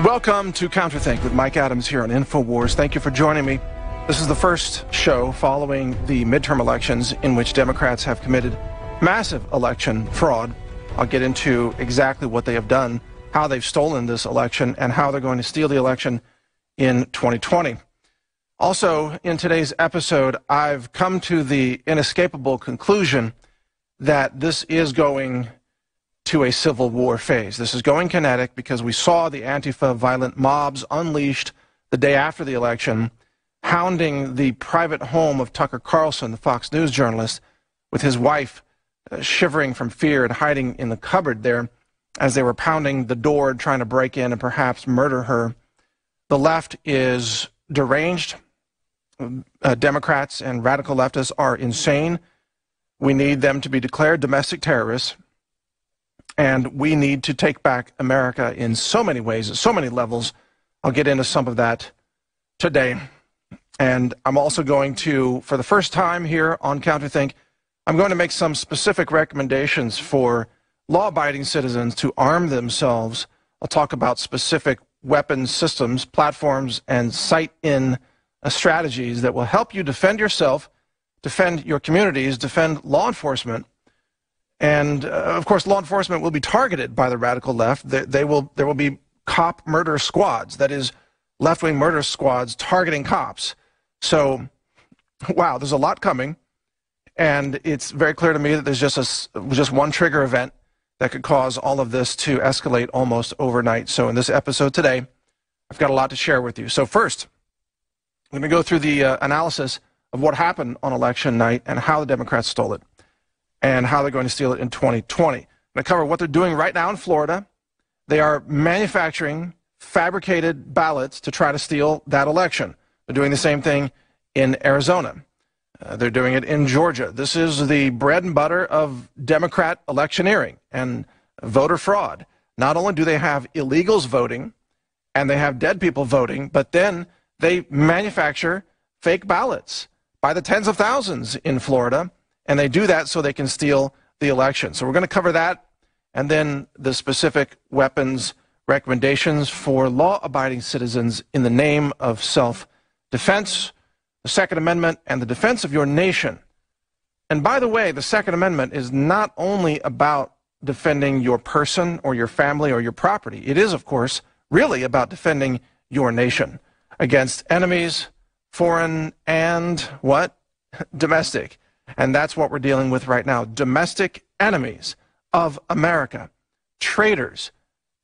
Welcome to CounterThink with Mike Adams here on InfoWars. Thank you for joining me. This is the first show following the midterm elections in which Democrats have committed massive election fraud. I'll get into exactly what they have done, how they've stolen this election, and how they're going to steal the election in 2020. Also, in today's episode, I've come to the inescapable conclusion that this is going to a civil war phase. This is going kinetic because we saw the Antifa violent mobs unleashed the day after the election, hounding the private home of Tucker Carlson, the Fox News journalist, with his wife shivering from fear and hiding in the cupboard there as they were pounding the door, trying to break in and perhaps murder her. The left is deranged. Democrats and radical leftists are insane. We need them to be declared domestic terrorists. And we need to take back America in so many ways, at so many levels. I'll get into some of that today. And I'm also going to, for the first time here on CounterThink, I'm going to make some specific recommendations for law-abiding citizens to arm themselves. I'll talk about specific weapons systems, platforms, and sight-in strategies that will help you defend yourself, defend your communities, defend law enforcement. And, of course, law enforcement will be targeted by the radical left. There will be cop murder squads, that is, left-wing murder squads targeting cops. So, wow, there's a lot coming. And it's very clear to me that there's just one trigger event that could cause all of this to escalate almost overnight. So in this episode today, I've got a lot to share with you. So first, I'm going to go through the analysis of what happened on election night and how the Democrats stole it, and how they're going to steal it in 2020. I'm going to cover what they're doing right now in Florida. They are manufacturing fabricated ballots to try to steal that election. They're doing the same thing in Arizona. They're doing it in Georgia. This is the bread and butter of Democrat electioneering and voter fraud. Not only do they have illegals voting and they have dead people voting, but then they manufacture fake ballots by the tens of thousands in Florida. And they do that so they can steal the election. So we're going to cover that, and then the specific weapons recommendations for law-abiding citizens in the name of self-defense, the Second Amendment, and the defense of your nation. And by the way, the Second Amendment is not only about defending your person or your family or your property. It is, of course, really about defending your nation against enemies, foreign and what? Domestic. And that's what we're dealing with right now. Domestic enemies of America, traitors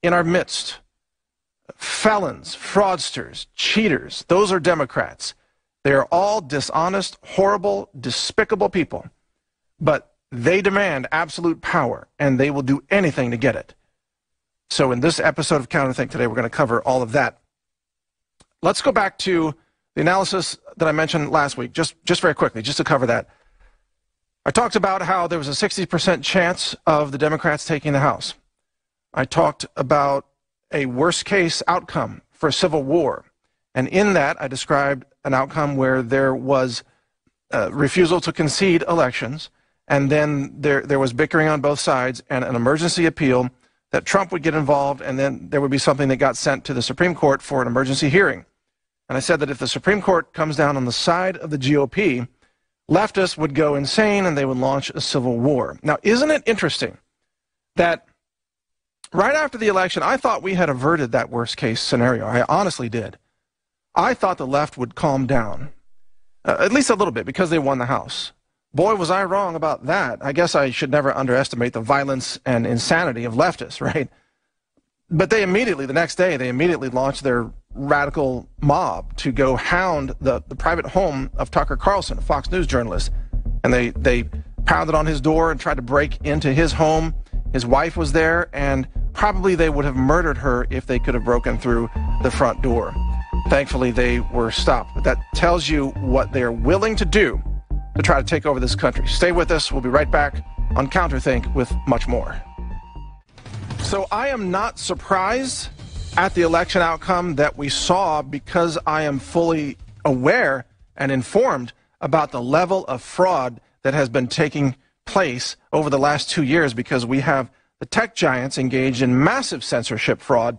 in our midst, felons, fraudsters, cheaters. Those are Democrats. They are all dishonest, horrible, despicable people. But they demand absolute power, and they will do anything to get it. So in this episode of CounterThink today, we're going to cover all of that. Let's go back to the analysis that I mentioned last week, just very quickly, just to cover that. I talked about how there was a 60% chance of the Democrats taking the House. I talked about a worst-case outcome for a civil war. And in that, I described an outcome where there was refusal to concede elections, and then there was bickering on both sides and an emergency appeal that Trump would get involved, and then there would be something that got sent to the Supreme Court for an emergency hearing. And I said that if the Supreme Court comes down on the side of the GOP, leftists would go insane and they would launch a civil war. Now, isn't it interesting that right after the election, I thought we had averted that worst-case scenario. I honestly did. I thought the left would calm down, at least a little bit, because they won the House. Boy, was I wrong about that. I guess I should never underestimate the violence and insanity of leftists, right? But they immediately, the next day, they immediately launched their radical mob to go hound the private home of Tucker Carlson, a Fox News journalist. And they pounded on his door and tried to break into his home. His wife was there, and probably they would have murdered her if they could have broken through the front door. Thankfully, they were stopped. But that tells you what they're willing to do to try to take over this country. Stay with us. We'll be right back on CounterThink with much more. So I am not surprised at the election outcome that we saw, because I am fully aware and informed about the level of fraud that has been taking place over the last 2 years, because we have the tech giants engaged in massive censorship fraud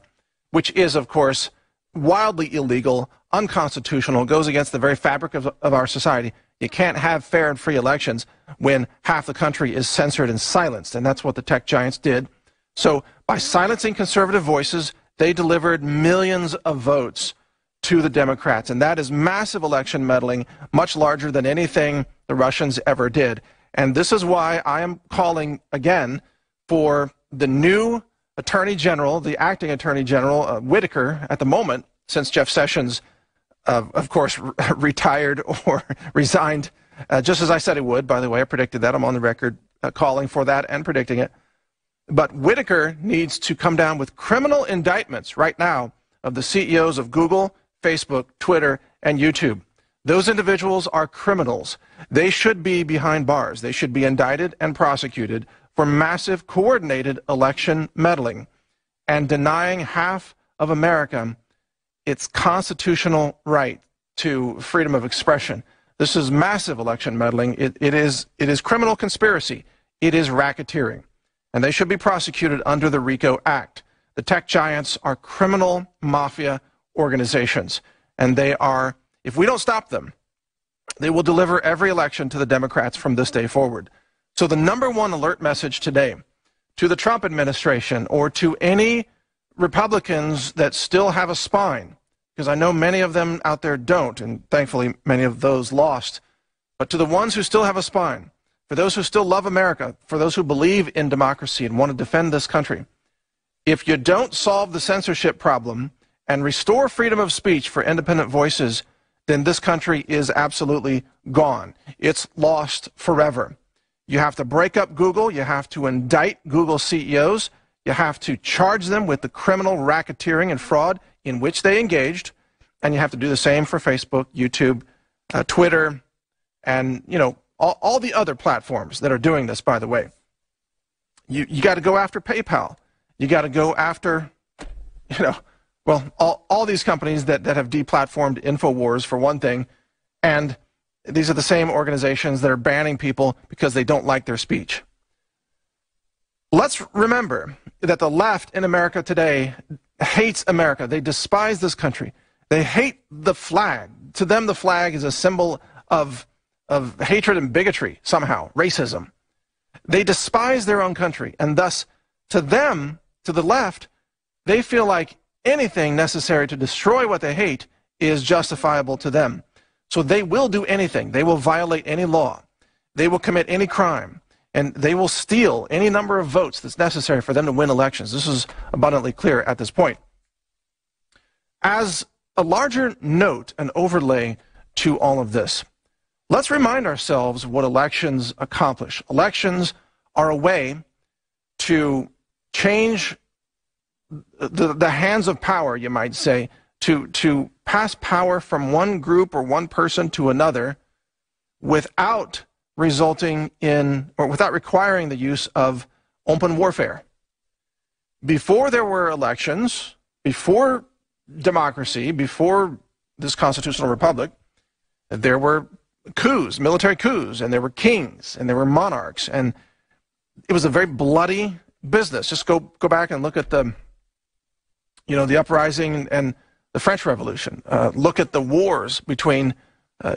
which is, of course, wildly illegal, unconstitutional, goes against the very fabric of our society. You can't have fair and free elections when half the country is censored and silenced, and that's what the tech giants did. So by silencing conservative voices, they delivered millions of votes to the Democrats, and that is massive election meddling, much larger than anything the Russians ever did. And this is why I am calling again for the new Attorney General, the acting Attorney General, Whitaker, at the moment, since Jeff Sessions, of course, retired or resigned, just as I said he would, by the way. I predicted that. I'm on the record calling for that and predicting it. But Whitaker needs to come down with criminal indictments right now of the CEOs of Google, Facebook, Twitter, and YouTube. Those individuals are criminals. They should be behind bars. They should be indicted and prosecuted for massive coordinated election meddling and denying half of America its constitutional right to freedom of expression. This is massive election meddling. It is criminal conspiracy. It is racketeering. And they should be prosecuted under the RICO Act. The tech giants are criminal mafia organizations. And they are, if we don't stop them, they will deliver every election to the Democrats from this day forward. So the number one alert message today to the Trump administration or to any Republicans that still have a spine, because I know many of them out there don't, and thankfully many of those lost, but to the ones who still have a spine, for those who still love America, for those who believe in democracy and want to defend this country, if you don't solve the censorship problem and restore freedom of speech for independent voices, then this country is absolutely gone. It's lost forever. You have to break up Google. You have to indict Google CEOs. You have to charge them with the criminal racketeering and fraud in which they engaged. And you have to do the same for Facebook, YouTube, Twitter, and, you know, all the other platforms that are doing this, by the way. You got to go after PayPal. You got to go after, you know, well, all these companies that have deplatformed InfoWars, for one thing, and these are the same organizations that are banning people because they don't like their speech. Let's remember that the left in America today hates America. They despise this country. They hate the flag. To them, the flag is a symbol of hatred and bigotry, somehow, racism. They despise their own country, and thus, to them, to the left, they feel like anything necessary to destroy what they hate is justifiable to them. So they will do anything. They will violate any law. They will commit any crime. And they will steal any number of votes that's necessary for them to win elections. This is abundantly clear at this point. As a larger note, an overlay to all of this, let's remind ourselves what elections accomplish. Elections are a way to change the hands of power, you might say, to pass power from one group or one person to another without resulting in, or without requiring the use of open warfare. Before there were elections, before democracy, before this constitutional republic, there were coups, military coups, and there were kings, and there were monarchs, and it was a very bloody business. Just go back and look at the, you know, the uprising and the French Revolution. Look at the wars between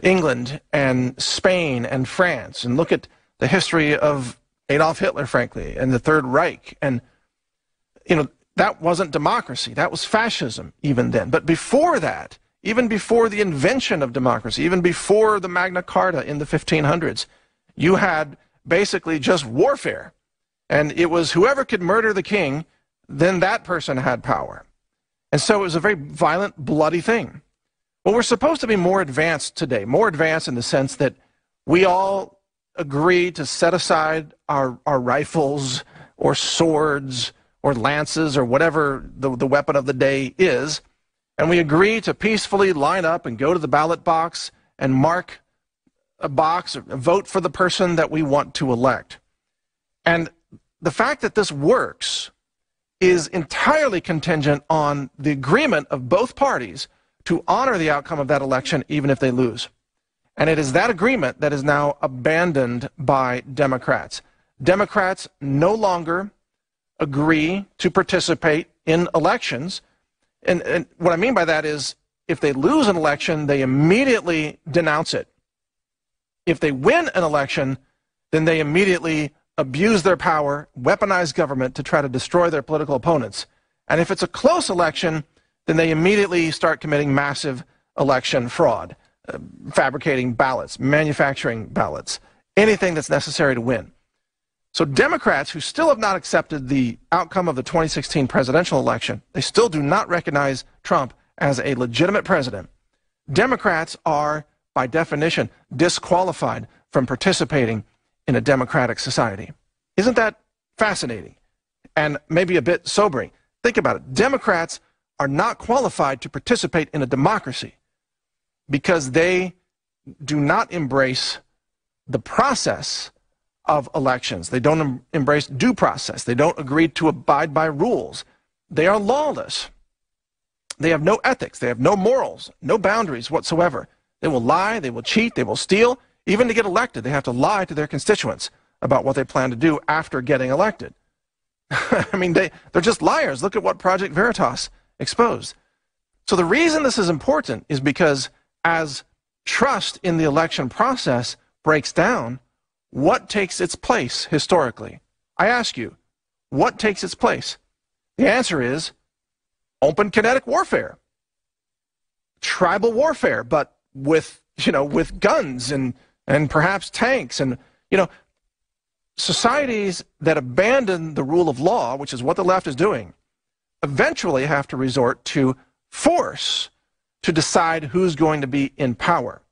England and Spain and France, and look at the history of Adolf Hitler, frankly, and the Third Reich. And, you know, that wasn't democracy. That was fascism even then. But before that, even before the invention of democracy, even before the Magna Carta in the 1500s, you had basically just warfare. And it was whoever could murder the king, then that person had power. And so it was a very violent, bloody thing. Well, we're supposed to be more advanced today, more advanced in the sense that we all agree to set aside our rifles or swords or lances or whatever the weapon of the day is, and we agree to peacefully line up and go to the ballot box and mark a box or vote for the person that we want to elect. And the fact that this works is entirely contingent on the agreement of both parties to honor the outcome of that election, even if they lose. And it is that agreement that is now abandoned by Democrats. Democrats no longer agree to participate in elections And what I mean by that is, if they lose an election, they immediately denounce it. If they win an election, then they immediately abuse their power, weaponize government to try to destroy their political opponents. And if it's a close election, then they immediately start committing massive election fraud, fabricating ballots, manufacturing ballots, anything that's necessary to win. So Democrats, who still have not accepted the outcome of the 2016 presidential election, they still do not recognize Trump as a legitimate president. Democrats are, by definition, disqualified from participating in a democratic society. Isn't that fascinating and maybe a bit sobering? Think about it. Democrats are not qualified to participate in a democracy because they do not embrace the process of elections. They don't embrace due process. They don't agree to abide by rules. They are lawless. They have no ethics. They have no morals, no boundaries whatsoever. They will lie, they will cheat, they will steal. Even to get elected, they have to lie to their constituents about what they plan to do after getting elected. I mean, they're just liars. Look at what Project Veritas exposed. So the reason this is important is because as trust in the election process breaks down, what takes its place historically? I ask you, what takes its place? The answer is open kinetic warfare, tribal warfare, but with guns and perhaps tanks. And, societies that abandon the rule of law, which is what the left is doing, eventually have to resort to force to decide who's going to be in power.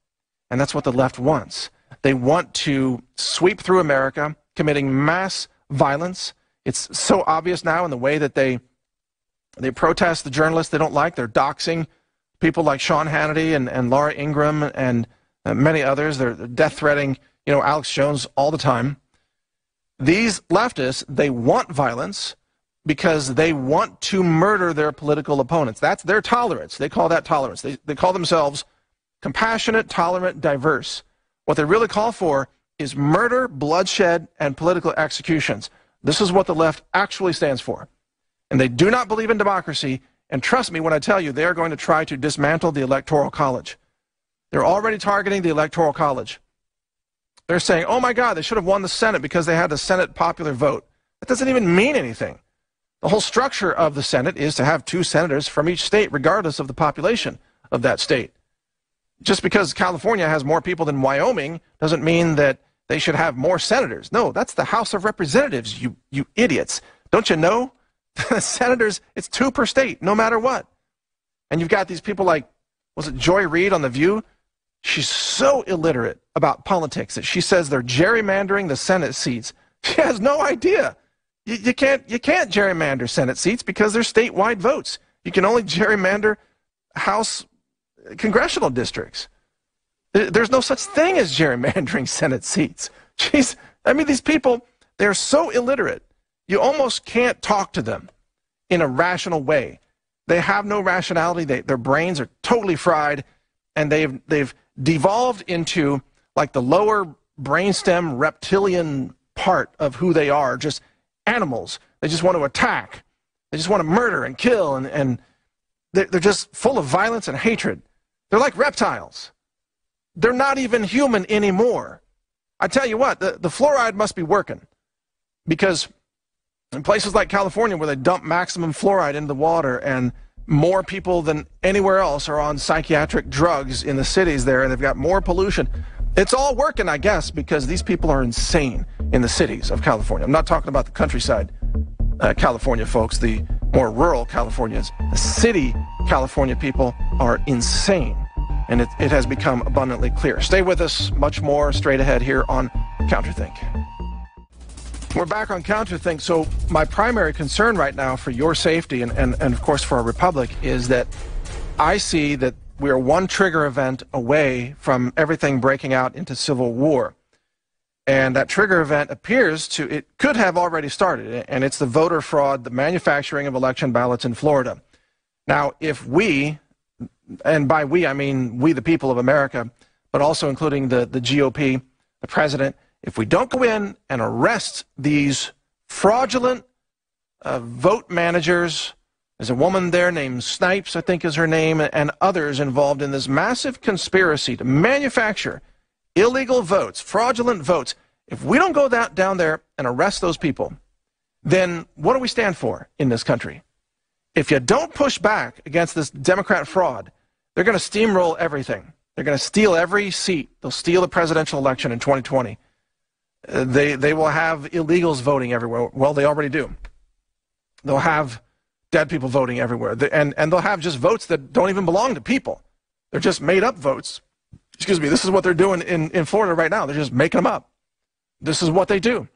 And that's what the left wants. They want to sweep through America, committing mass violence. It's so obvious now in the way that they protest the journalists they don't like. They're doxing people like Sean Hannity and Laura Ingraham and many others. They're death-threatening, Alex Jones all the time. These leftists, they want violence because they want to murder their political opponents. That's their tolerance. They call that tolerance. They call themselves compassionate, tolerant, diverse. What they really call for is murder, bloodshed, and political executions. This is what the left actually stands for. And they do not believe in democracy. And trust me when I tell you, they are going to try to dismantle the Electoral College. They're already targeting the Electoral College. They're saying, oh my God, they should have won the Senate because they had the Senate popular vote. That doesn't even mean anything. The whole structure of the Senate is to have 2 senators from each state, regardless of the population of that state. Just because California has more people than Wyoming doesn't mean that they should have more senators. No, that's the House of Representatives, you idiots. Don't you know? Senators, it's 2 per state, no matter what. And you've got these people like, was it Joy Reid on The View? She's so illiterate about politics that she says they're gerrymandering the Senate seats. She has no idea. You can't gerrymander Senate seats because they're statewide votes. You can only gerrymander House congressional districts. There's no such thing as gerrymandering Senate seats. Jeez, I mean, these people, they're so illiterate. You almost can't talk to them in a rational way. They have no rationality. Their brains are totally fried, and they've devolved into like the lower brainstem reptilian part of who they are, just animals. They just want to attack. They just want to murder and kill, and they're just full of violence and hatred. They're like reptiles. They're not even human anymore. I tell you what, the fluoride must be working, because in places like California where they dump maximum fluoride into the water and more people than anywhere else are on psychiatric drugs in the cities there, and they've got more pollution. It's all working, I guess, because these people are insane in the cities of California. I'm not talking about the countryside California folks, the more rural Californians. The city California people are insane, and it has become abundantly clear. Stay with us, much more straight ahead here on CounterThink. We're back on CounterThink. So my primary concern right now for your safety and of course for our republic is that I see that we are one trigger event away from everything breaking out into civil war. And that trigger event it could have already started, and it's the voter fraud, the manufacturing of election ballots in Florida. Now, if we, and by we I mean we the people of America, but also including the GOP, the president, if we don't go in and arrest these fraudulent vote managers, There's a woman there named Snipes, I think is her name, and others involved in this massive conspiracy to manufacture illegal votes, fraudulent votes. If we don't go down there and arrest those people, then what do we stand for in this country? If you don't push back against this Democrat fraud, they're going to steamroll everything. They're going to steal every seat. They'll steal the presidential election in 2020. They will have illegals voting everywhere. Well, they already do. They'll have dead people voting everywhere. And they'll have just votes that don't even belong to people. They're just made up votes. Excuse me, this is what they're doing in Florida right now. They're just making them up. This is what they do.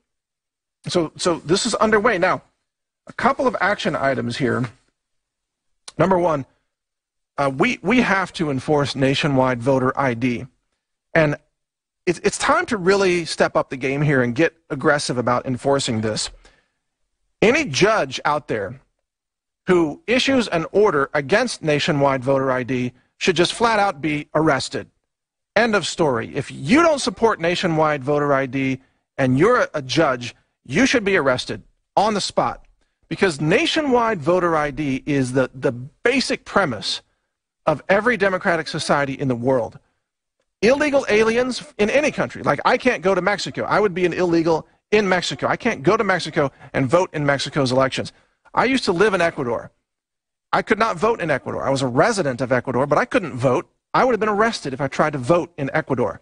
So this is underway. Now, a couple of action items here. Number one, we have to enforce nationwide voter ID. And it's time to really step up the game here and get aggressive about enforcing this. Any judge out there who issues an order against nationwide voter ID should just flat out be arrested. End of story. If you don't support nationwide voter ID and you're a judge, you should be arrested on the spot, because nationwide voter ID is the basic premise of every democratic society in the world. Illegal aliens in any country, like I can't go to Mexico. I would be an illegal in Mexico. I can't go to Mexico and vote in Mexico's elections. I used to live in Ecuador. I could not vote in Ecuador. I was a resident of Ecuador, but I couldn't vote. I would have been arrested if I tried to vote in Ecuador.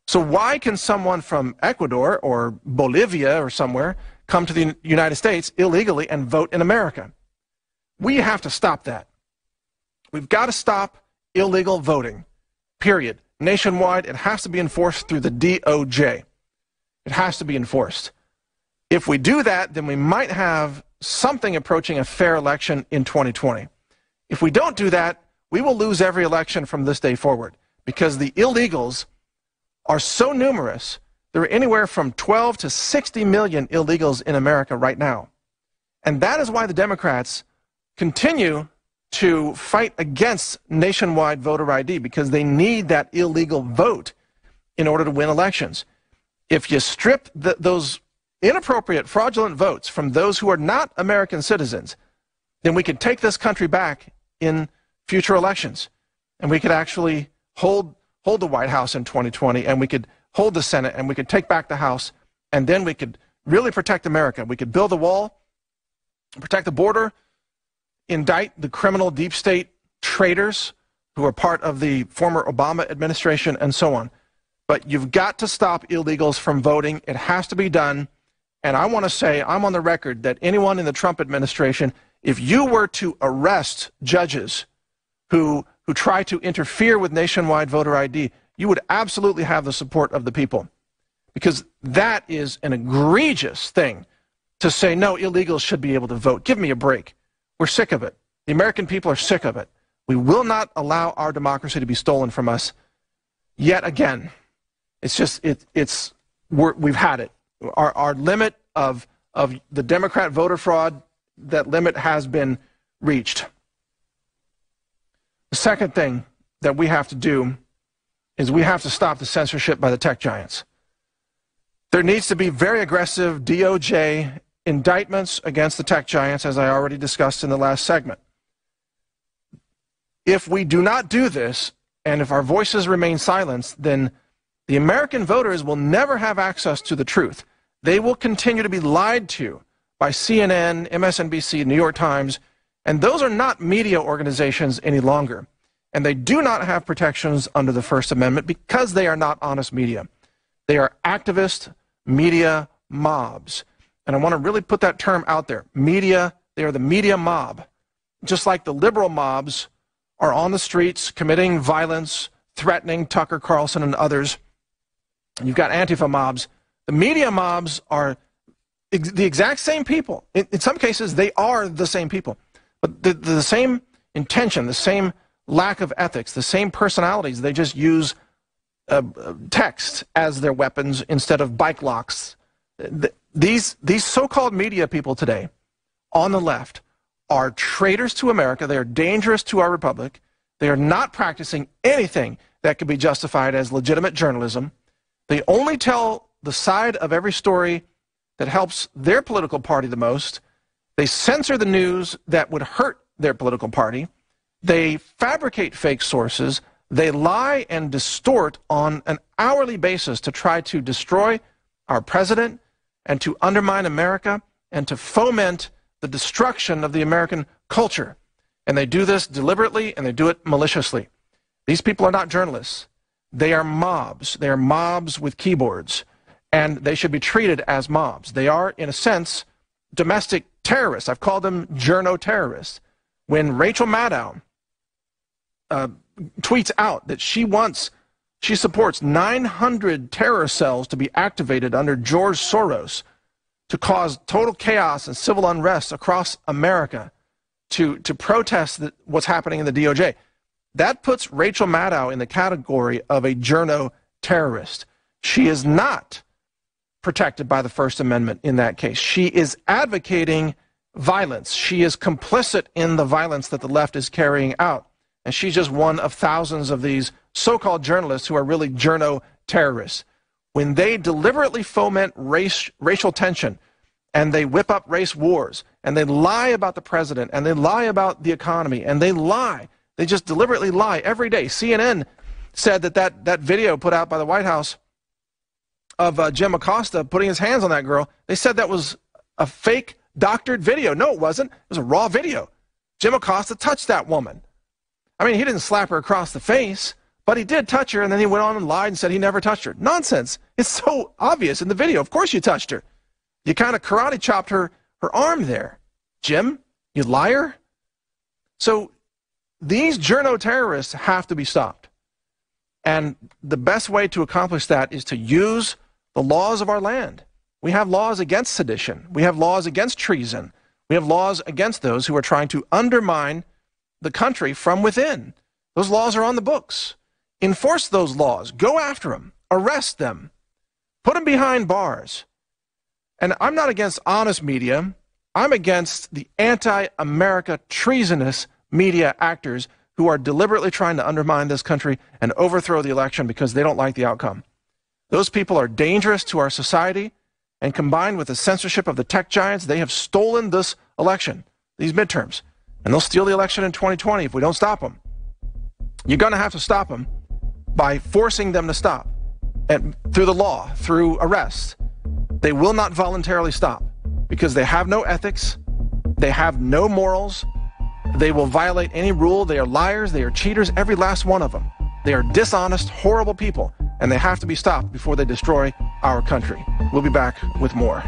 So why can someone from Ecuador or Bolivia or somewhere come to the United States illegally and vote in America? We have to stop that. We've got to stop illegal voting, period. Nationwide, it has to be enforced through the DOJ. It has to be enforced. If we do that, then we might have something approaching a fair election in 2020. If we don't do that, we will lose every election from this day forward, because the illegals are so numerous. There are anywhere from 12 to 60 million illegals in America right now. And that is why the Democrats continue to fight against nationwide voter ID, because they need that illegal vote in order to win elections. If you strip those inappropriate, fraudulent votes from those who are not American citizens, then we could take this country back in future elections. And we could actually hold the White House in 2020, and we could hold the Senate, and we could take back the House, and then we could really protect America. We could build a wall, protect the border, indict the criminal deep state traitors who are part of the former Obama administration, and so on. But you've got to stop illegals from voting. It has to be done. And I want to say, I'm on the record, that anyone in the Trump administration, if you were to arrest judges who try to interfere with nationwide voter ID, you would absolutely have the support of the people. Because that is an egregious thing to say, no, illegals should be able to vote. Give me a break. We're sick of it. The American people are sick of it. We will not allow our democracy to be stolen from us yet again. It's just, we've had it. Our limit of the Democrat voter fraud, that limit has been reached. The second thing that we have to do is we have to stop the censorship by the tech giants. There needs to be very aggressive DOJ indictments against the tech giants, as I already discussed in the last segment. If we do not do this, and if our voices remain silenced, then the American voters will never have access to the truth. They will continue to be lied to by CNN, MSNBC, New York Times, and those are not media organizations any longer. And they do not have protections under the First Amendment because they are not honest media. They are activist media mobs. And I want to really put that term out there. Media, they are the media mob. Just like the liberal mobs are on the streets committing violence, threatening Tucker Carlson and others. And you've got Antifa mobs. The media mobs are the exact same people. In some cases, they are the same people. But the same intention, the same lack of ethics, the same personalities. They just use text as their weapons instead of bike locks. These so-called media people today on the left are traitors to America. They are dangerous to our republic. They are not practicing anything that could be justified as legitimate journalism. They only tell the side of every story that helps their political party the most, They censor the news that would hurt their political party. They fabricate fake sources. They lie and distort on an hourly basis to try to destroy our president and to undermine America and to foment the destruction of the American culture. And they do this deliberately, and they do it maliciously. These people are not journalists. They are mobs. They are mobs with keyboards, and they should be treated as mobs. They are, in a sense, domestic terrorists. I've called them journo-terrorists. When Rachel Maddow tweets out that she supports 900 terror cells to be activated under George Soros to cause total chaos and civil unrest across America, to protest what's happening in the DOJ. That puts Rachel Maddow in the category of a journo-terrorist. She is not protected by the First Amendment in that case. She is advocating violence. She is complicit in the violence that the left is carrying out. And she's just one of thousands of these so-called journalists who are really journo-terrorists. When they deliberately foment racial tension, and they whip up race wars, and they lie about the president, and they lie about the economy, and they lie. They just deliberately lie every day. CNN said that video put out by the White House of Jim Acosta putting his hands on that girl, they said that was a fake doctored video. No, it wasn't. It was a raw video. Jim Acosta touched that woman. I mean, he didn't slap her across the face, but he did touch her, and then he went on and lied and said he never touched her. Nonsense. It's so obvious in the video. Of course you touched her. You kind of karate chopped her arm there. Jim, you liar. So these journo-terrorists have to be stopped. And the best way to accomplish that is to use the laws of our land. We have laws against sedition. We have laws against treason. We have laws against those who are trying to undermine the country from within. Those laws are on the books. Enforce those laws. Go after them. Arrest them. Put them behind bars. And I'm not against honest media. I'm against the anti-America treasonous media actors who are deliberately trying to undermine this country and overthrow the election because they don't like the outcome. Those people are dangerous to our society, and combined with the censorship of the tech giants, they have stolen this election, these midterms. And they'll steal the election in 2020 if we don't stop them. You're going to have to stop them by forcing them to stop, and through the law, through arrest. They will not voluntarily stop because they have no ethics, they have no morals, they will violate any rule, they are liars, they are cheaters, every last one of them. They are dishonest, horrible people, and they have to be stopped before they destroy our country. We'll be back with more.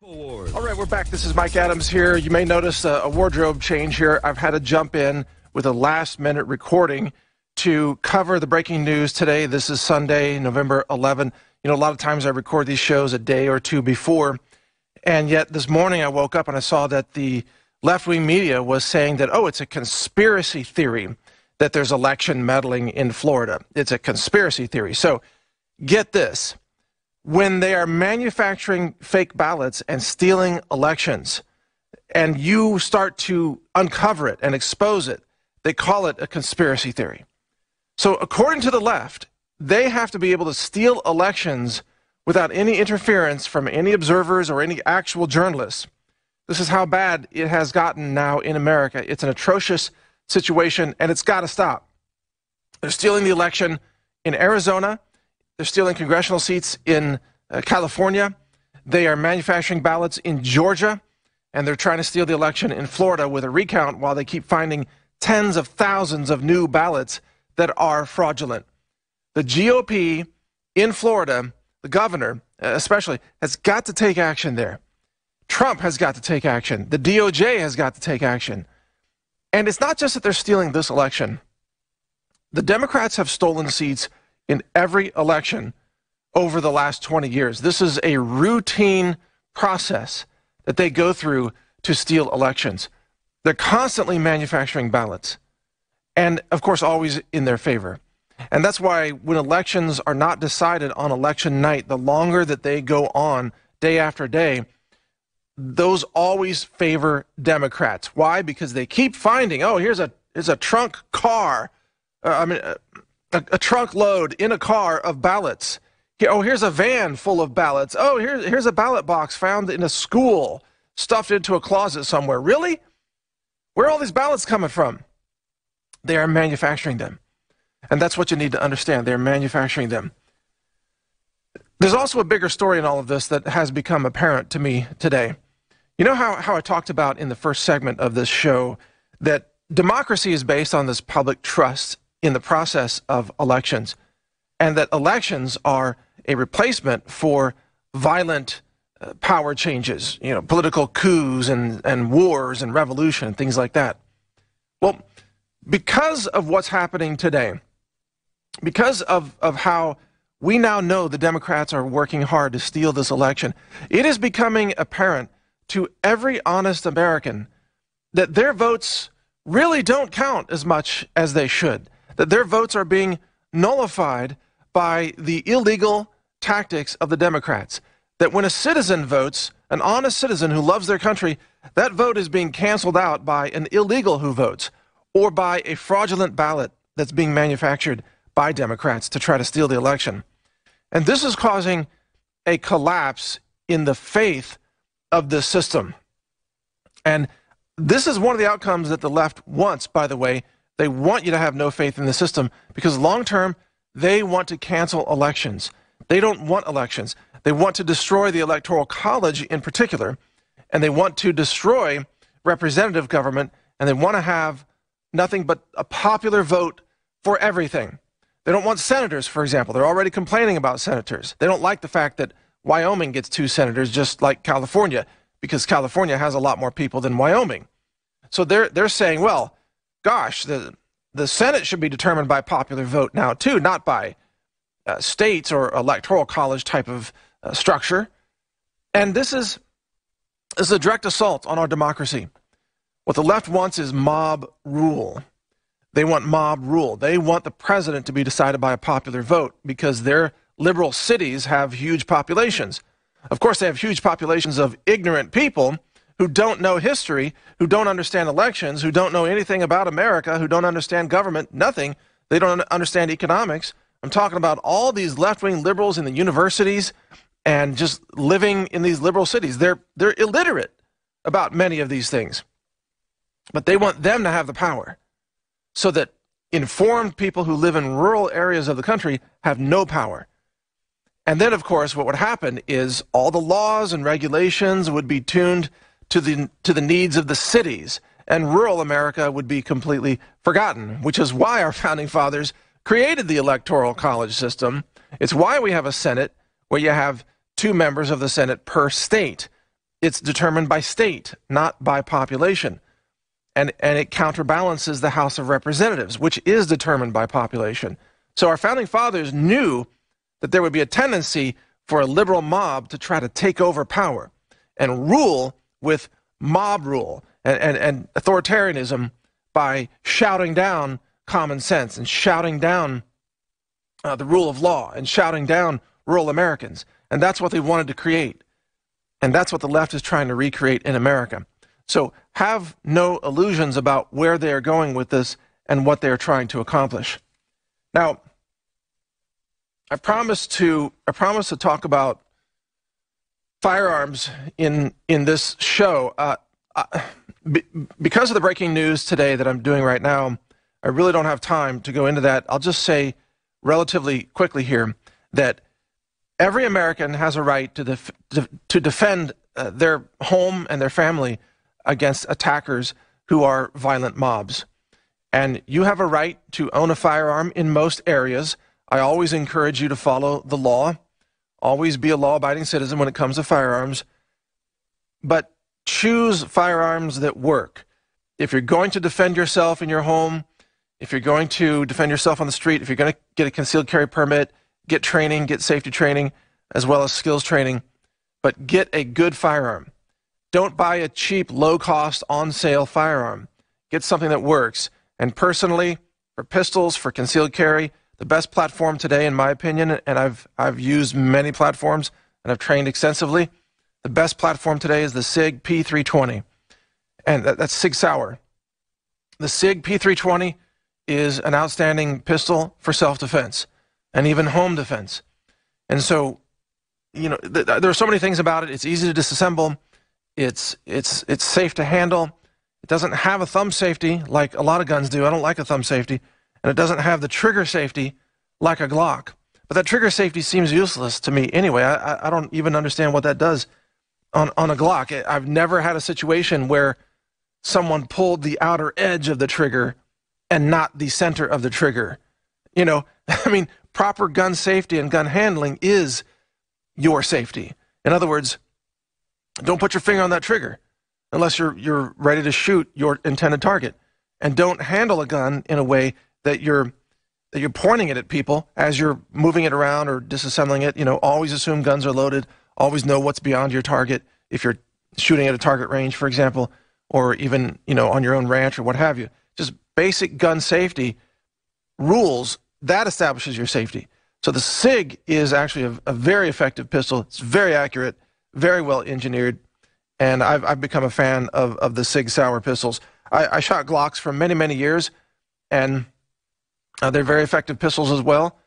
All right, we're back. This is Mike Adams here. You may notice a wardrobe change here. I've had to jump in with a last-minute recording to cover the breaking news today. This is Sunday, November 11. You know, a lot of times I record these shows a day or two before, and yet this morning I woke up and I saw that the left-wing media was saying that, oh, it's a conspiracy theory that there's election meddling in Florida. It's a conspiracy theory. So get this. When they are manufacturing fake ballots and stealing elections, and you start to uncover it and expose it, they call it a conspiracy theory. So according to the left, they have to be able to steal elections without any interference from any observers or any actual journalists. This is how bad it has gotten now in America. It's an atrocious situation, and it's got to stop. They're stealing the election in Arizona. They're stealing congressional seats in California. They are manufacturing ballots in Georgia, and they're trying to steal the election in Florida with a recount while they keep finding tens of thousands of new ballots that are fraudulent. The GOP in Florida, the governor especially, has got to take action there. Trump has got to take action. The DOJ has got to take action. And it's not just that they're stealing this election. The Democrats have stolen seats in every election over the last 20 years. This is a routine process that they go through to steal elections. They're constantly manufacturing ballots, and of course always in their favor. And that's why when elections are not decided on election night, the longer that they go on day after day, those always favor Democrats. Why? Because they keep finding, oh, here's a trunk car, a trunk load in a car of ballots. Oh, here's a van full of ballots. Oh, here's a ballot box found in a school. stuffed into a closet somewhere. Really? Where are all these ballots coming from? They are manufacturing them. And that's what you need to understand. They're manufacturing them. There's also a bigger story in all of this that has become apparent to me today. You know how I talked about in the first segment of this show that democracy is based on this public trust in the process of elections, and that elections are a replacement for violent power changes, political coups and wars and revolution and things like that. Well, because of what's happening today, because of how we now know the Democrats are working hard to steal this election, it is becoming apparent to every honest American that their votes really don't count as much as they should, that their votes are being nullified by the illegal tactics of the Democrats, that when a citizen votes, an honest citizen who loves their country, that vote is being canceled out by an illegal who votes, or by a fraudulent ballot that's being manufactured by Democrats to try to steal the election. And this is causing a collapse in the faith of the system. And this is one of the outcomes that the left wants, by the way. They want you to have no faith in the system because long term, they want to cancel elections. They don't want elections. They want to destroy the Electoral College in particular, and they want to destroy representative government, and they want to have nothing but a popular vote for everything. They don't want senators, for example. They're already complaining about senators. They don't like the fact that Wyoming gets 2 senators just like California, because California has a lot more people than Wyoming. So they're saying, well, gosh, the Senate should be determined by popular vote now too, not by states or electoral college type of structure. And this is a direct assault on our democracy. What the left wants is mob rule. They want mob rule. They want the president to be decided by a popular vote because their liberal cities have huge populations. Of course, they have huge populations of ignorant people who don't know history, who don't understand elections, who don't know anything about America, who don't understand government, nothing. They don't understand economics. I'm talking about all these left-wing liberals in the universities and just living in these liberal cities. They're illiterate about many of these things. But they want them to have the power so that informed people who live in rural areas of the country have no power. And then, of course, what would happen is all the laws and regulations would be tuned to the needs of the cities, and rural America would be completely forgotten, which is why our founding fathers created the Electoral College system. It's why we have a Senate where you have 2 members of the Senate per state. It's determined by state, not by population. And it counterbalances the House of Representatives, which is determined by population. So our founding fathers knew that there would be a tendency for a liberal mob to try to take over power and rule with mob rule and authoritarianism by shouting down common sense and shouting down the rule of law and shouting down rural Americans. And that's what they wanted to create. And that's what the left is trying to recreate in America. So have no illusions about where they are going with this and what they are trying to accomplish. Now, I promised to talk about firearms in this show. Because of the breaking news today that I'm doing right now, I really don't have time to go into that. I'll just say relatively quickly here that every American has a right to defend their home and their family against attackers who are violent mobs. And you have a right to own a firearm in most areas. I always encourage you to follow the law. Always be a law-abiding citizen when it comes to firearms. But choose firearms that work. If you're going to defend yourself in your home, if you're going to defend yourself on the street, if you're going to get a concealed carry permit, get training, get safety training, as well as skills training, but get a good firearm. Don't buy a cheap, low-cost, on-sale firearm. Get something that works. And personally, for pistols, for concealed carry, the best platform today, in my opinion, and I've used many platforms and I've trained extensively, the best platform today is the SIG P320. And that's Sig Sauer. The SIG P320 is an outstanding pistol for self-defense and even home defense. And so, there are so many things about it. It's easy to disassemble. It's safe to handle. It doesn't have a thumb safety like a lot of guns do. I don't like a thumb safety. And it doesn't have the trigger safety like a Glock. But that trigger safety seems useless to me anyway. I don't even understand what that does on a Glock. I've never had a situation where someone pulled the outer edge of the trigger and not the center of the trigger. You know, I mean, proper gun safety and gun handling is your safety. In other words, don't put your finger on that trigger unless you're ready to shoot your intended target. And don't handle a gun in a way that you're pointing it at people as you're moving it around or disassembling it. You know, always assume guns are loaded. Always know what's beyond your target if you're shooting at a target range, for example, or even, you know, on your own ranch or what have you. Just basic gun safety rules, that establishes your safety. So the SIG is actually a very effective pistol. It's very accurate, very well engineered, and I've become a fan of the SIG Sauer pistols. I shot Glocks for many, many years, and they're very effective pistols as well.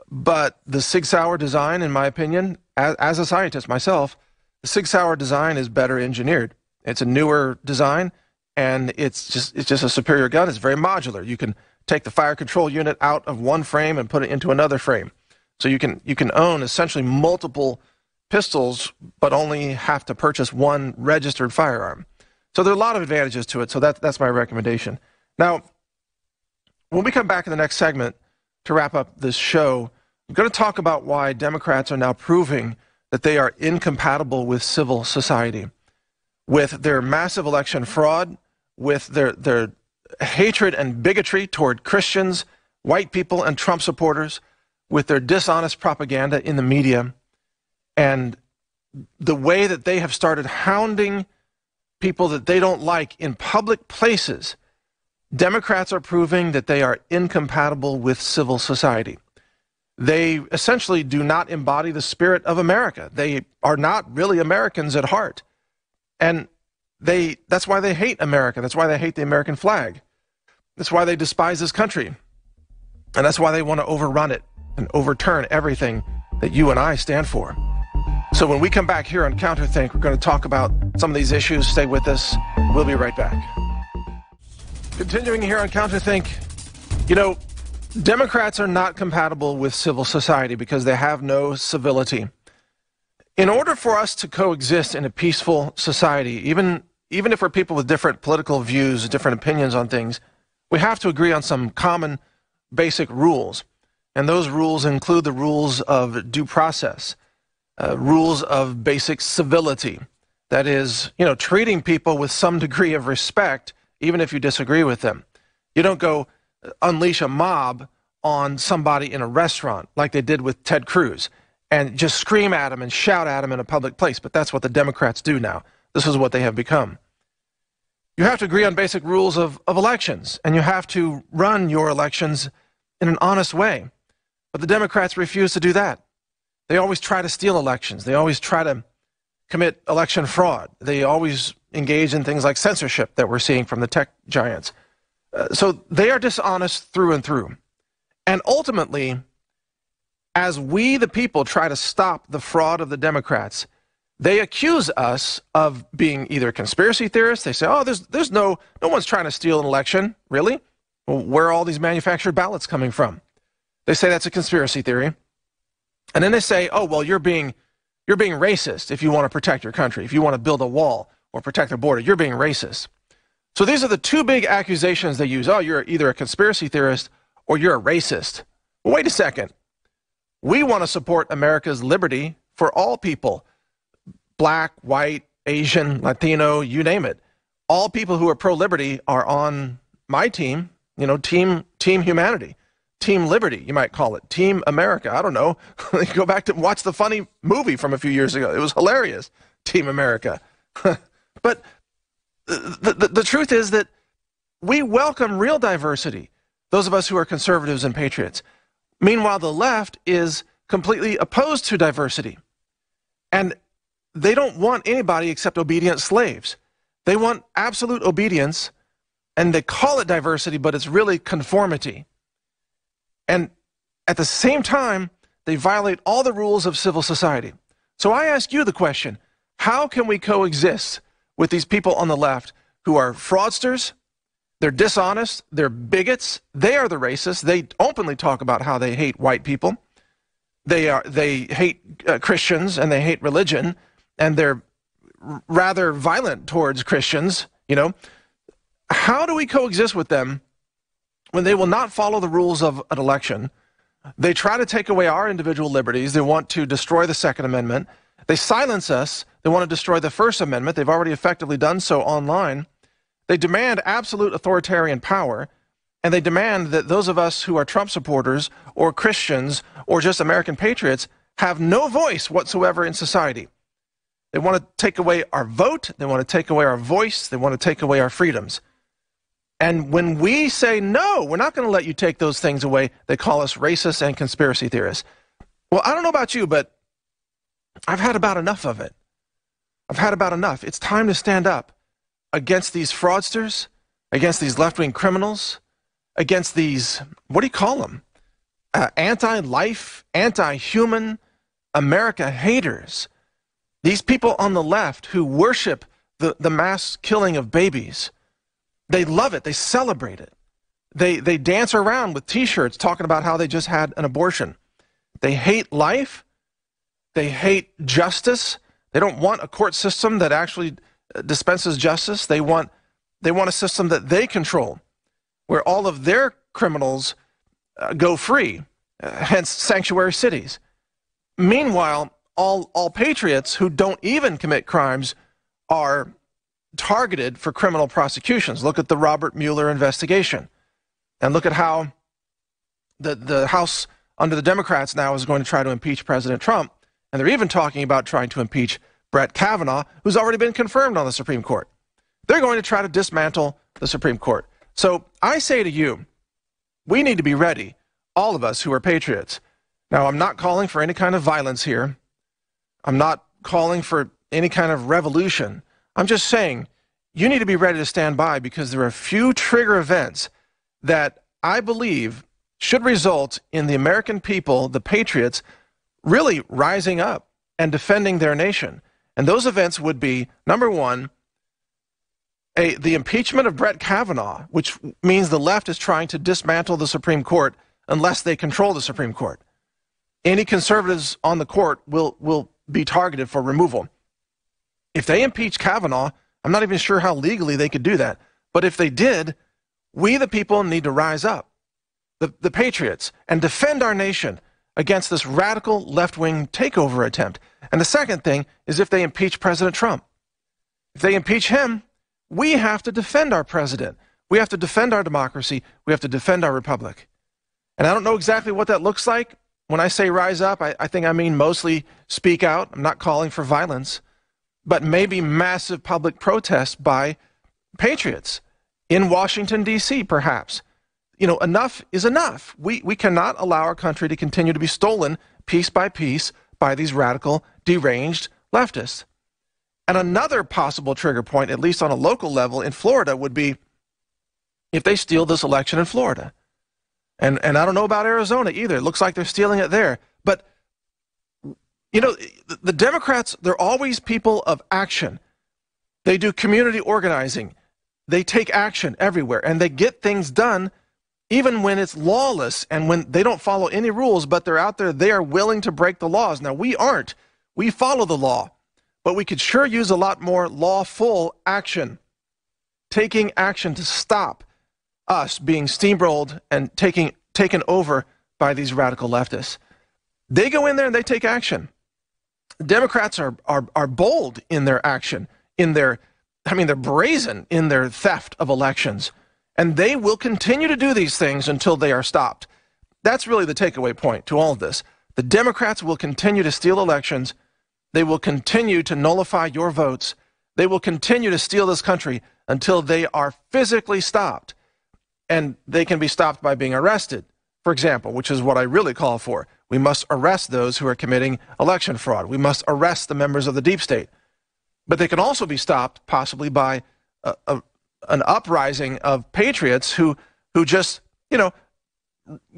But the SIG Sauer design, in my opinion, as a scientist myself, the SIG Sauer design is better engineered. It's a newer design, and it's just a superior gun. It's very modular. You can take the fire control unit out of one frame and put it into another frame. So you can own essentially multiple pistols, but only have to purchase one registered firearm. So there are a lot of advantages to it. So that's my recommendation. Now, when we come back in the next segment to wrap up this show, I'm going to talk about why Democrats are now proving that they are incompatible with civil society, with their massive election fraud, with their hatred and bigotry toward Christians, white people, and Trump supporters, with their dishonest propaganda in the media, and the way that they have started hounding people that they don't like in public places. Democrats are proving that they are incompatible with civil society. They essentially do not embody the spirit of America. They are not really Americans at heart. And that's why they hate America. That's why they hate the American flag. That's why they despise this country. And that's why they want to overrun it and overturn everything that you and I stand for. So when we come back here on CounterThink, we're going to talk about some of these issues. Stay with us. We'll be right back. Continuing here on CounterThink, you know, Democrats are not compatible with civil society because they have no civility. In order for us to coexist in a peaceful society, even if we're people with different political views, different opinions on things, we have to agree on some common basic rules. And those rules include the rules of due process, rules of basic civility. That is, you know, treating people with some degree of respect, even if you disagree with them. You don't go unleash a mob on somebody in a restaurant like they did with Ted Cruz and just scream at him and shout at him in a public place. But that's what the Democrats do now. This is what they have become. You have to agree on basic rules of elections, and you have to run your elections in an honest way. But the Democrats refuse to do that. They always try to steal elections. They always try to commit election fraud. They always engage in things like censorship that we're seeing from the tech giants. So they are dishonest through and through. And ultimately, as we, the people, try to stop the fraud of the Democrats, they accuse us of being either conspiracy theorists. They say, oh, there's no one's trying to steal an election. Really? Well, where are all these manufactured ballots coming from? They say that's a conspiracy theory. And then they say, oh, well, you're being racist if you want to protect your country. If you want to build a wall or protect the border, you're being racist. So these are the two big accusations they use. Oh, you're either a conspiracy theorist or you're a racist. Well, wait a second. We want to support America's liberty for all people. Black, white, Asian, Latino, you name it. All people who are pro-liberty are on my team, you know, team humanity, team liberty, you might call it, team America. I don't know. Go back to watch the funny movie from a few years ago. It was hilarious, Team America. But the truth is that we welcome real diversity, those of us who are conservatives and patriots. Meanwhile, the left is completely opposed to diversity. And they don't want anybody except obedient slaves. They want absolute obedience, and they call it diversity, but it's really conformity. And at the same time, they violate all the rules of civil society. So I ask you the question, how can we coexist with these people on the left who are fraudsters, they're dishonest, they're bigots, they are the racists. They openly talk about how they hate white people. They hate Christians, and they hate religion, and they're rather violent towards Christians, you know. How do we coexist with them when they will not follow the rules of an election? They try to take away our individual liberties. They want to destroy the Second Amendment. They silence us. They want to destroy the First Amendment. They've already effectively done so online. They demand absolute authoritarian power, and they demand that those of us who are Trump supporters or Christians or just American patriots have no voice whatsoever in society. They want to take away our vote. They want to take away our voice. They want to take away our freedoms. And when we say, no, we're not going to let you take those things away, they call us racists and conspiracy theorists. Well, I don't know about you, but I've had about enough of it. I've had about enough. It's time to stand up against these fraudsters, against these left-wing criminals, against these, what do you call them? Anti-life, anti-human, America haters. These people on the left who worship the mass killing of babies. They love it. They celebrate it. They dance around with T-shirts talking about how they just had an abortion. They hate life. They hate justice. They don't want a court system that actually dispenses justice. They want a system that they control, where all of their criminals go free, hence sanctuary cities. Meanwhile, all patriots who don't even commit crimes are targeted for criminal prosecutions. Look at the Robert Mueller investigation, and look at how the House under the Democrats now is going to try to impeach President Trump, and they're even talking about trying to impeach Brett Kavanaugh, who's already been confirmed on the Supreme Court. They're going to try to dismantle the Supreme Court. So I say to you, we need to be ready, all of us who are patriots. Now, I'm not calling for any kind of violence here. I'm not calling for any kind of revolution. I'm just saying you need to be ready to stand by, because there are a few trigger events that I believe should result in the American people, the patriots, really rising up and defending their nation. And those events would be, number one, the impeachment of Brett Kavanaugh, which means the left is trying to dismantle the Supreme Court unless they control the Supreme Court. Any conservatives on the court will be targeted for removal. If they impeach Kavanaugh, I'm not even sure how legally they could do that. But if they did, we the people need to rise up, the patriots, and defend our nation against this radical left-wing takeover attempt. And the second thing is if they impeach President Trump. If they impeach him, we have to defend our president. We have to defend our democracy. We have to defend our republic. And I don't know exactly what that looks like. When I say rise up, I think I mean mostly speak out. I'm not calling for violence, but maybe massive public protest by patriots in Washington, D.C., perhaps. You know, enough is enough. We cannot allow our country to continue to be stolen piece by piece by these radical, deranged leftists. And another possible trigger point, at least on a local level in Florida, would be if they steal this election in Florida. And I don't know about Arizona either. It looks like they're stealing it there. But, you know, the Democrats, they're always people of action. They do community organizing. They take action everywhere, and they get things done even when it's lawless and when they don't follow any rules, but they're out there, they are willing to break the laws. Now, we aren't. We follow the law, but we could sure use a lot more lawful action, taking action to stop us being steamrolled and taken over by these radical leftists. They go in there and they take action. Democrats are bold in their action, they're brazen in their theft of elections. And they will continue to do these things until they are stopped. That's really the takeaway point to all of this. The Democrats will continue to steal elections. They will continue to nullify your votes. They will continue to steal this country until they are physically stopped. And they can be stopped by being arrested, for example, which is what I really call for. We must arrest those who are committing election fraud. We must arrest the members of the deep state. But they can also be stopped possibly by an uprising of patriots who just, you know,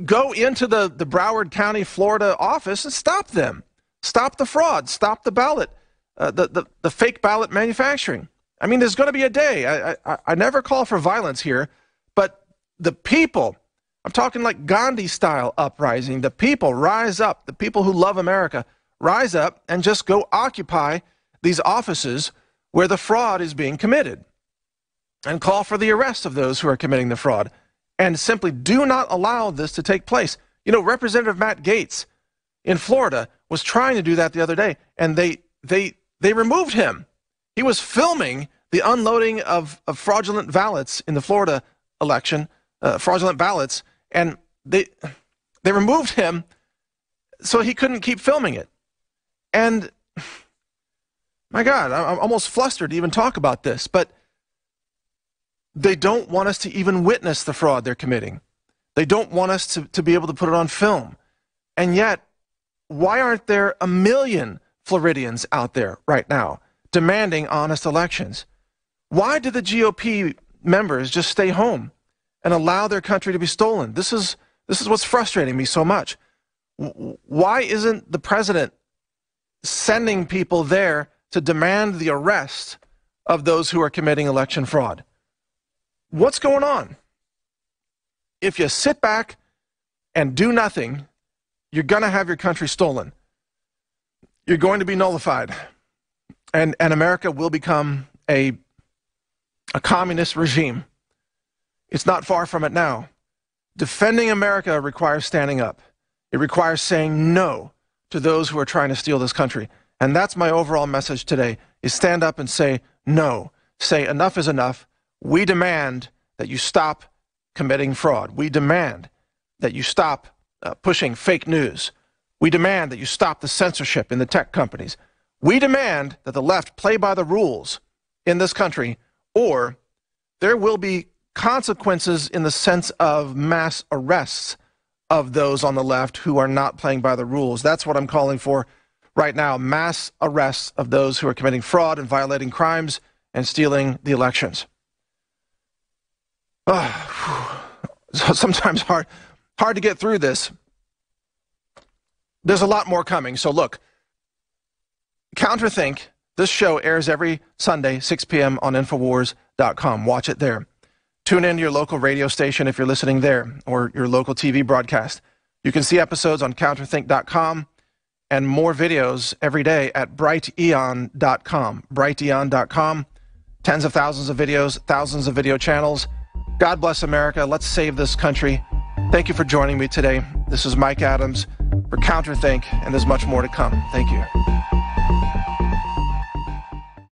go into the Broward County, Florida office and stop them. Stop the fraud. Stop the ballot, the fake ballot manufacturing. I mean, there's going to be a day. I never call for violence here, but the people, I'm talking like Gandhi-style uprising, the people rise up, the people who love America rise up and just go occupy these offices where the fraud is being committed and call for the arrest of those who are committing the fraud and simply do not allow this to take place. You know, Representative Matt Gaetz in Florida was trying to do that the other day, and they removed him. He was filming the unloading of fraudulent ballots in the Florida election, fraudulent ballots, and they removed him so he couldn't keep filming it. And my God, I'm almost flustered to even talk about this, but they don't want us to even witness the fraud they're committing. They don't want us to be able to put it on film. And yet, why aren't there a million Floridians out there right now demanding honest elections? Why do the GOP members just stay home and allow their country to be stolen? This is what's frustrating me so much. Why isn't the president sending people there to demand the arrest of those who are committing election fraud? What's going on? If you sit back and do nothing, you're going to have your country stolen. You're going to be nullified. And America will become a communist regime. It's not far from it now. Defending America requires standing up. It requires saying no to those who are trying to steal this country. And that's my overall message today, is stand up and say no. Say enough is enough. We demand that you stop committing fraud. We demand that you stop pushing fake news. We demand that you stop the censorship in the tech companies. We demand that the left play by the rules in this country, or there will be consequences in the sense of mass arrests of those on the left who are not playing by the rules. That's what I'm calling for right now, mass arrests of those who are committing fraud and violating crimes and stealing the elections. Sometimes hard to get through this. There's a lot more coming. So look, CounterThink, this show airs every Sunday, 6 p.m. on Infowars.com. Watch it there. Tune in to your local radio station if you're listening there, or your local TV broadcast. You can see episodes on CounterThink.com and more videos every day at brighteon.com. Brighteon.com. Tens of thousands of videos, thousands of video channels. God bless America. Let's save this country. Thank you for joining me today. This is Mike Adams for CounterThink, and there's much more to come. Thank you.